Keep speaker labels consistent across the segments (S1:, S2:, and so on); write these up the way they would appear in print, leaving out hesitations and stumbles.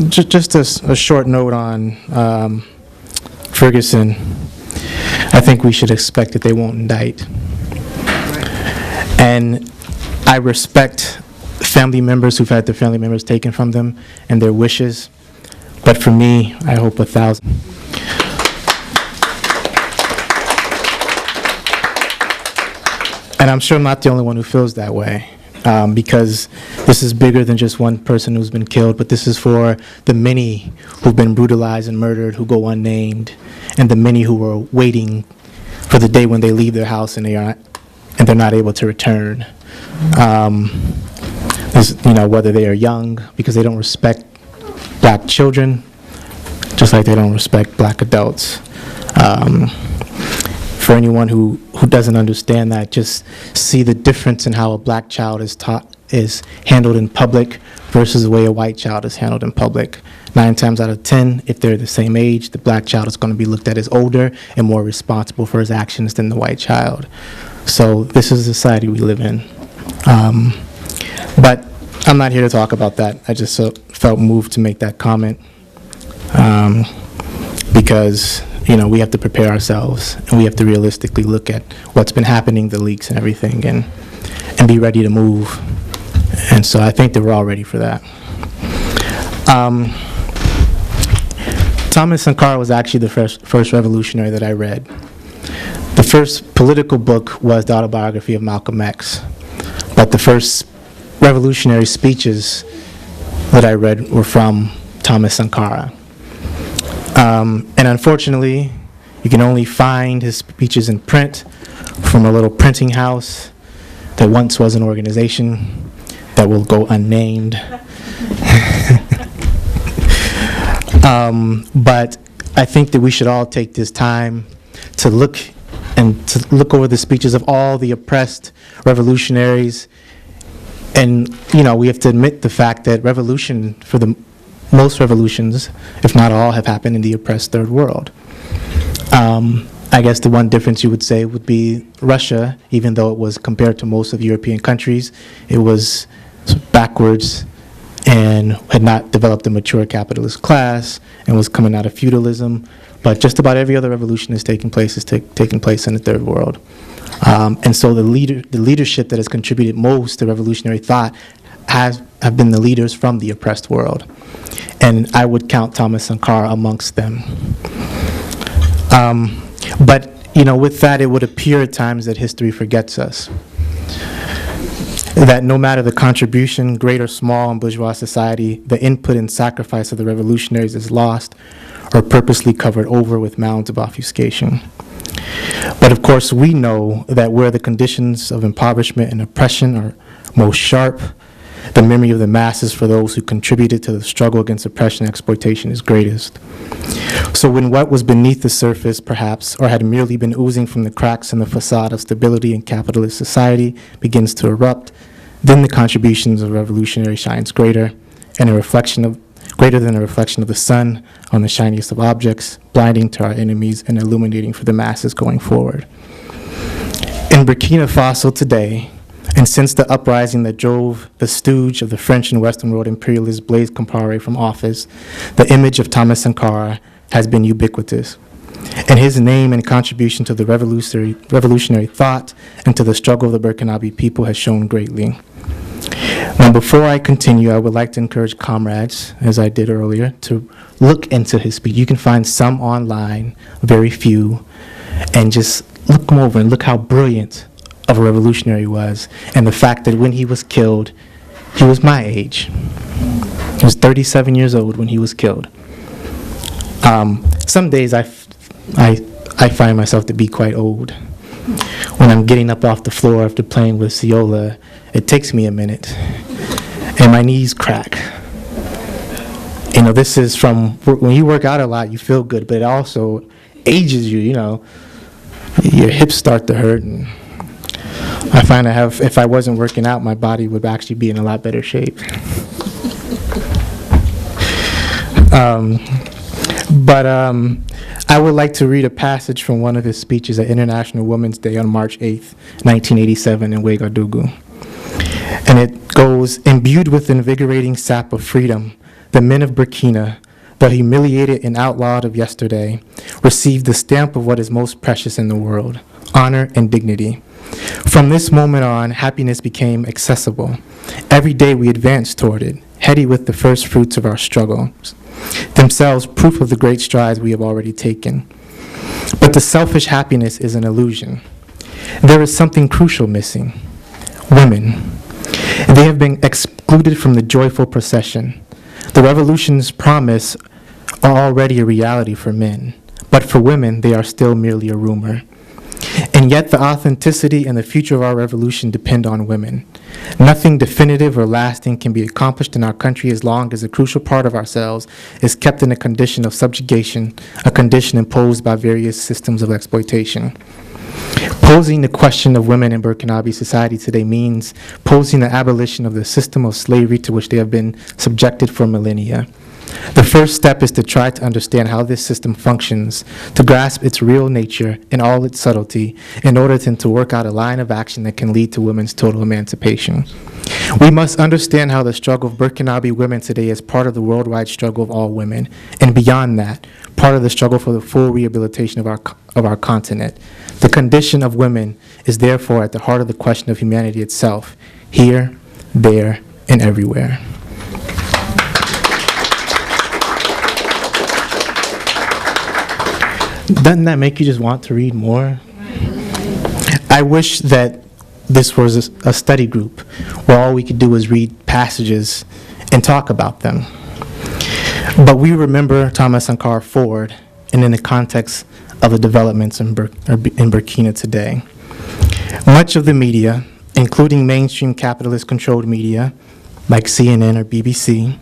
S1: just a short note on Ferguson. I think we should expect that they won't indict. And I respect family members who've had their family members taken from them and their wishes. But for me, I hope 1,000. And I'm sure I'm not the only one who feels that way, because this is bigger than just one person who's been killed, but this is for the many who've been brutalized and murdered, who go unnamed, and the many who are waiting for the day when they leave their house and they're not able to return. Whether they are young, because they don't respect black children, just like they don't respect black adults. For anyone who doesn't understand that, just see the difference in how a black child is handled in public versus the way a white child is handled in public. 9 times out of 10, if they're the same age, the black child is going to be looked at as older and more responsible for his actions than the white child. So this is the society we live in. But I'm not here to talk about that. I just felt moved to make that comment, because we have to prepare ourselves, and we have to realistically look at what's been happening, the leaks and everything, and be ready to move. And so I think that we're all ready for that. Thomas Sankara was actually the first revolutionary that I read. The first political book was the autobiography of Malcolm X, but the first revolutionary speeches that I read were from Thomas Sankara. And unfortunately, you can only find his speeches in print from a little printing house that once was an organization that will go unnamed. But I think that we should all take this time to look over the speeches of all the oppressed revolutionaries. And, we have to admit the fact that most revolutions, if not all, have happened in the oppressed third world. I guess the one difference you would say would be Russia, even though it was compared to most of European countries, it was backwards and had not developed a mature capitalist class and was coming out of feudalism. But just about every other revolution that's taking place is taking place in the third world. And so the leadership that has contributed most to revolutionary thought have been the leaders from the oppressed world. And I would count Thomas Sankara amongst them. But with that, it would appear at times that history forgets us. That no matter the contribution, great or small, in bourgeois society, the input and sacrifice of the revolutionaries is lost or purposely covered over with mounds of obfuscation. But of course, we know that where the conditions of impoverishment and oppression are most sharp, the memory of the masses for those who contributed to the struggle against oppression and exploitation is greatest. So when what was beneath the surface, perhaps, or had merely been oozing from the cracks in the facade of stability in capitalist society begins to erupt, then the contributions of revolutionary shines greater than a reflection of the sun on the shiniest of objects, blinding to our enemies and illuminating for the masses going forward. In Burkina Faso today, and since the uprising that drove the stooge of the French and Western world imperialist Blaise Compaoré from office, the image of Thomas Sankara has been ubiquitous. And his name and contribution to the revolutionary thought and to the struggle of the Burkinabe people has shown greatly. Now, before I continue, I would like to encourage comrades, as I did earlier, to look into his speech. You can find some online, very few, and just look them over and look how brilliant of a revolutionary he was. And the fact that when he was killed, he was my age. He was 37 years old when he was killed. Some days I find myself to be quite old. When I'm getting up off the floor after playing with Ciola, it takes me a minute, and my knees crack. This is from, when you work out a lot, you feel good, but it also ages you, your hips start to hurt, and I find if I wasn't working out, my body would actually be in a lot better shape. But I would like to read a passage from one of his speeches at International Women's Day on March 8th, 1987 in Ouagadougou. And it goes, imbued with invigorating sap of freedom, the men of Burkina, though humiliated and outlawed of yesterday, received the stamp of what is most precious in the world, honor and dignity. From this moment on, happiness became accessible. Every day we advanced toward it, heady with the first fruits of our struggles, themselves proof of the great strides we have already taken. But the selfish happiness is an illusion. There is something crucial missing: women. They have been excluded from the joyful procession. The revolution's promise are already a reality for men, but for women, they are still merely a rumor. And yet the authenticity and the future of our revolution depend on women. Nothing definitive or lasting can be accomplished in our country as long as a crucial part of ourselves is kept in a condition of subjugation, a condition imposed by various systems of exploitation. Posing the question of women in Burkinabe society today means posing the abolition of the system of slavery to which they have been subjected for millennia. The first step is to try to understand how this system functions, to grasp its real nature and all its subtlety, in order to work out a line of action that can lead to women's total emancipation. We must understand how the struggle of Burkinabe women today is part of the worldwide struggle of all women, and beyond that, part of the struggle for the full rehabilitation of our continent. The condition of women is therefore at the heart of the question of humanity itself, here, there, and everywhere. Doesn't that make you just want to read more? I wish that this was a study group where all we could do was read passages and talk about them. But we remember Thomas Sankara forward and in the context of the developments in Burkina today. Much of the media, including mainstream capitalist-controlled media like CNN or BBC,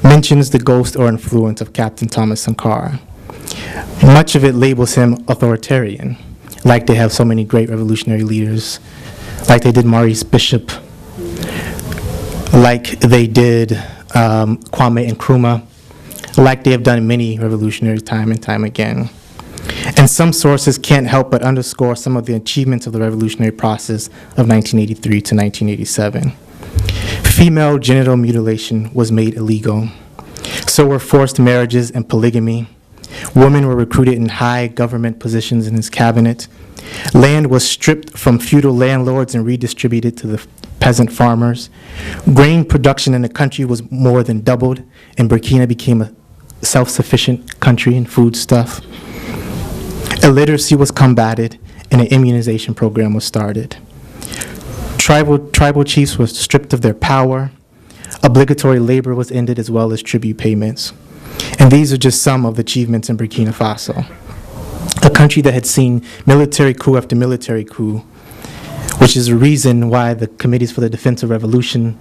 S1: mentions the ghost or influence of Captain Thomas Sankara. Much of it labels him authoritarian, like they have so many great revolutionary leaders, like they did Maurice Bishop, like they did Kwame Nkrumah, like they have done many revolutionaries time and time again. And some sources can't help but underscore some of the achievements of the revolutionary process of 1983 to 1987. Female genital mutilation was made illegal. So were forced marriages and polygamy. Women were recruited in high government positions in his cabinet. Land was stripped from feudal landlords and redistributed to the peasant farmers. Grain production in the country was more than doubled, and Burkina became a self-sufficient country in foodstuff. Illiteracy was combated, and an immunization program was started. Tribal chiefs were stripped of their power. Obligatory labor was ended, as well as tribute payments. And these are just some of the achievements in Burkina Faso, a country that had seen military coup after military coup, which is the reason why the Committees for the Defense of Revolution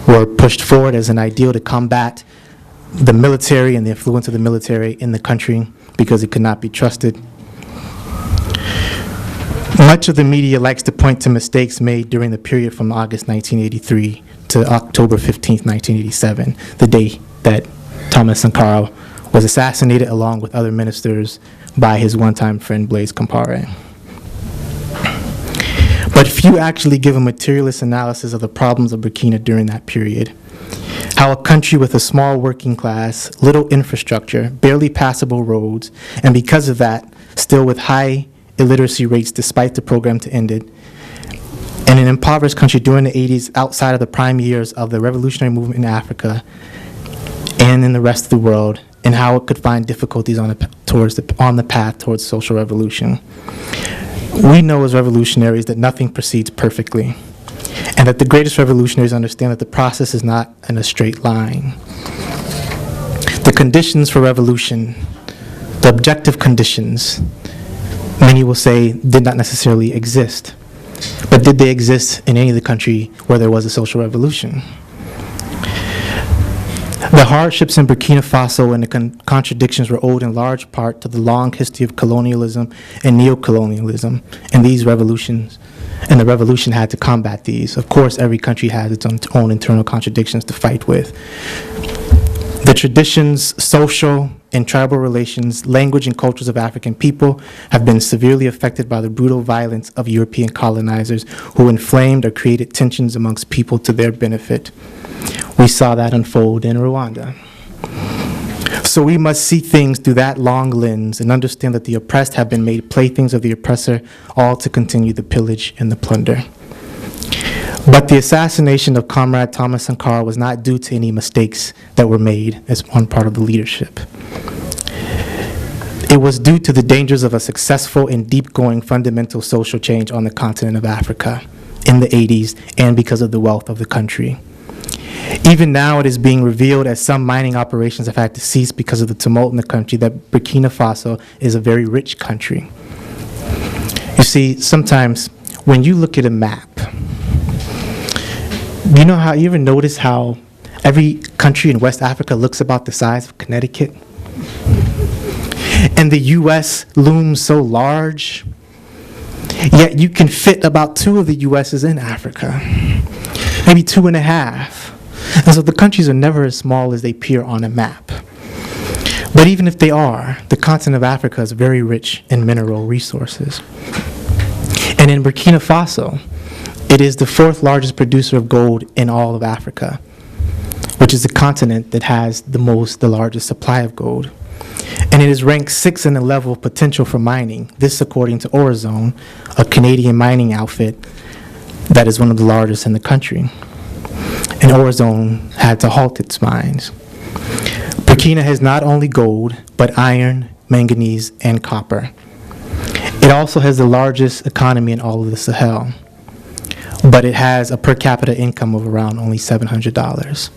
S1: were pushed forward as an ideal to combat the military and the influence of the military in the country, because it could not be trusted. Much of the media likes to point to mistakes made during the period from August 1983 to October 15th, 1987, the day that Thomas Sankara was assassinated along with other ministers by his one-time friend Blaise Compaoré. But few actually give a materialist analysis of the problems of Burkina during that period. How a country with a small working class, little infrastructure, barely passable roads, and because of that, still with high illiteracy rates despite the program to end it, and an impoverished country during the 80s outside of the prime years of the revolutionary movement in Africa and in the rest of the world, and how it could find difficulties on the path towards social revolution. We know as revolutionaries that nothing proceeds perfectly, and that the greatest revolutionaries understand that the process is not in a straight line. The conditions for revolution, the objective conditions, many will say did not necessarily exist. But did they exist in any of the country where there was a social revolution? The hardships in Burkina Faso and the contradictions were owed in large part to the long history of colonialism and neo-colonialism and these revolutions, and the revolution had to combat these. Of course, every country has its own internal contradictions to fight with. The traditions, social and tribal relations, language and cultures of African people have been severely affected by the brutal violence of European colonizers who inflamed or created tensions amongst people to their benefit. We saw that unfold in Rwanda. So we must see things through that long lens and understand that the oppressed have been made playthings of the oppressor, all to continue the pillage and the plunder. But the assassination of Comrade Thomas Sankara was not due to any mistakes that were made as one part of the leadership. It was due to the dangers of a successful and deep-going fundamental social change on the continent of Africa in the 80s and because of the wealth of the country. Even now, it is being revealed as some mining operations have had to cease because of the tumult in the country that Burkina Faso is a very rich country. You see, sometimes when you look at a map, you ever notice how every country in West Africa looks about the size of Connecticut? And the US looms so large, yet you can fit about 2 of the US's in Africa, maybe 2.5. And so the countries are never as small as they appear on a map. But even if they are, the continent of Africa is very rich in mineral resources. And in Burkina Faso, it is the 4th largest producer of gold in all of Africa, which is the continent that has the largest supply of gold. And it is ranked 6th in the level of potential for mining, this according to Orezone, a Canadian mining outfit that is one of the largest in the country. And Orezone had to halt its mines. Burkina has not only gold, but iron, manganese, and copper. It also has the largest economy in all of the Sahel, but it has a per capita income of around only $700,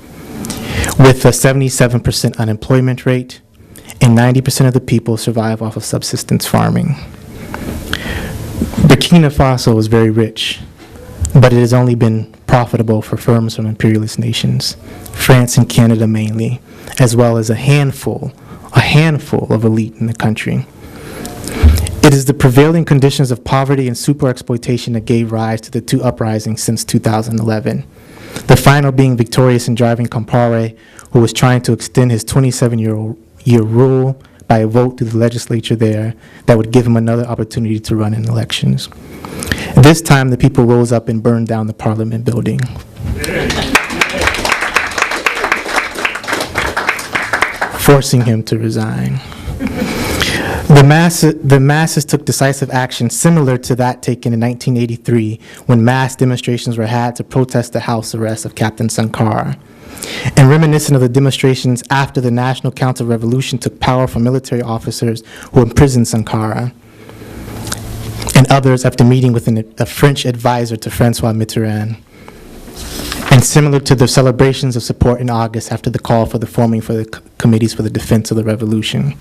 S1: with a 77% unemployment rate, and 90% of the people survive off of subsistence farming. Burkina Faso is very rich, but it has only been profitable for firms from imperialist nations, France and Canada mainly, as well as a handful of elite in the country. It is the prevailing conditions of poverty and super exploitation that gave rise to the 2 uprisings since 2011. The final being victorious in driving Compaoré, who was trying to extend his 27-year rule by a vote through the legislature there that would give him another opportunity to run in elections. This time, the people rose up and burned down the parliament building, forcing him to resign. The masses took decisive action similar to that taken in 1983 when mass demonstrations were had to protest the house arrest of Captain Sankara. And reminiscent of the demonstrations after the National Counter-Revolution took power from military officers who imprisoned Sankara and others after meeting with a French advisor to Francois Mitterrand. And similar to the celebrations of support in August after the call for the forming for the committees for the defense of the revolution.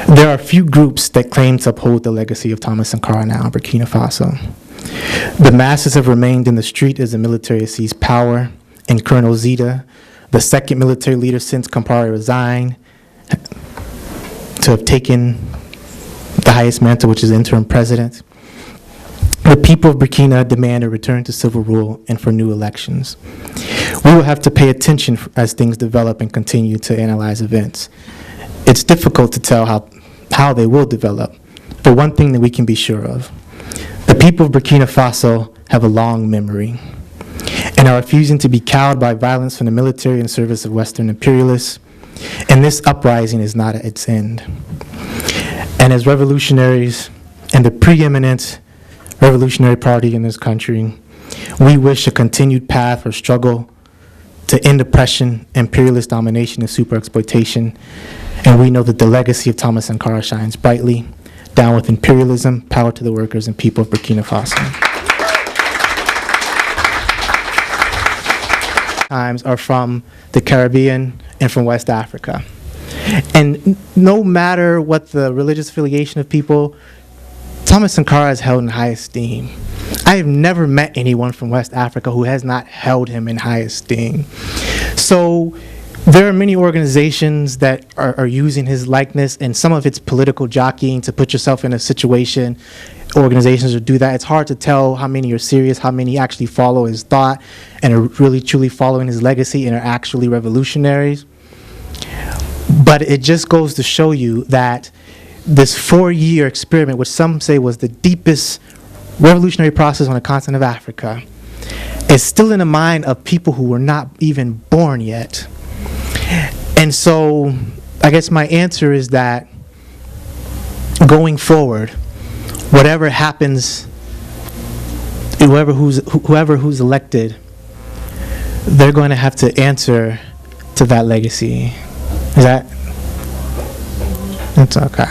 S1: There are few groups that claim to uphold the legacy of Thomas Sankara now in Burkina Faso. The masses have remained in the street as the military has seized power, and Colonel Zita, the second military leader since Compaoré resigned, to have taken the highest mantle, which is interim president. The people of Burkina demand a return to civil rule and for new elections. We will have to pay attention as things develop and continue to analyze events. It's difficult to tell how they will develop, but one thing that we can be sure of, the people of Burkina Faso have a long memory and are refusing to be cowed by violence from the military in service of Western imperialists, and this uprising is not at its end. And as revolutionaries and the preeminent revolutionary party in this country, we wish a continued path for struggle to end oppression, imperialist domination, and super exploitation. And we know that the legacy of Thomas Sankara shines brightly. Down with imperialism, power to the workers and people of Burkina Faso. Times are from the Caribbean and from West Africa. And no matter what the religious affiliation of people, Thomas Sankara is held in high esteem. I have never met anyone from West Africa who has not held him in high esteem. So there are many organizations that are using his likeness and some of it's political jockeying to put yourself in a situation. Organizations will do that. It's hard to tell how many are serious, how many actually follow his thought and are really truly following his legacy and are actually revolutionaries. But it just goes to show you that this 4-year experiment, which some say was the deepest revolutionary process on the continent of Africa, is still in the mind of people who were not even born yet. And so I guess my answer is that going forward, whatever happens, whoever who's elected, they're going to have to answer to that legacy. Is that? It's okay.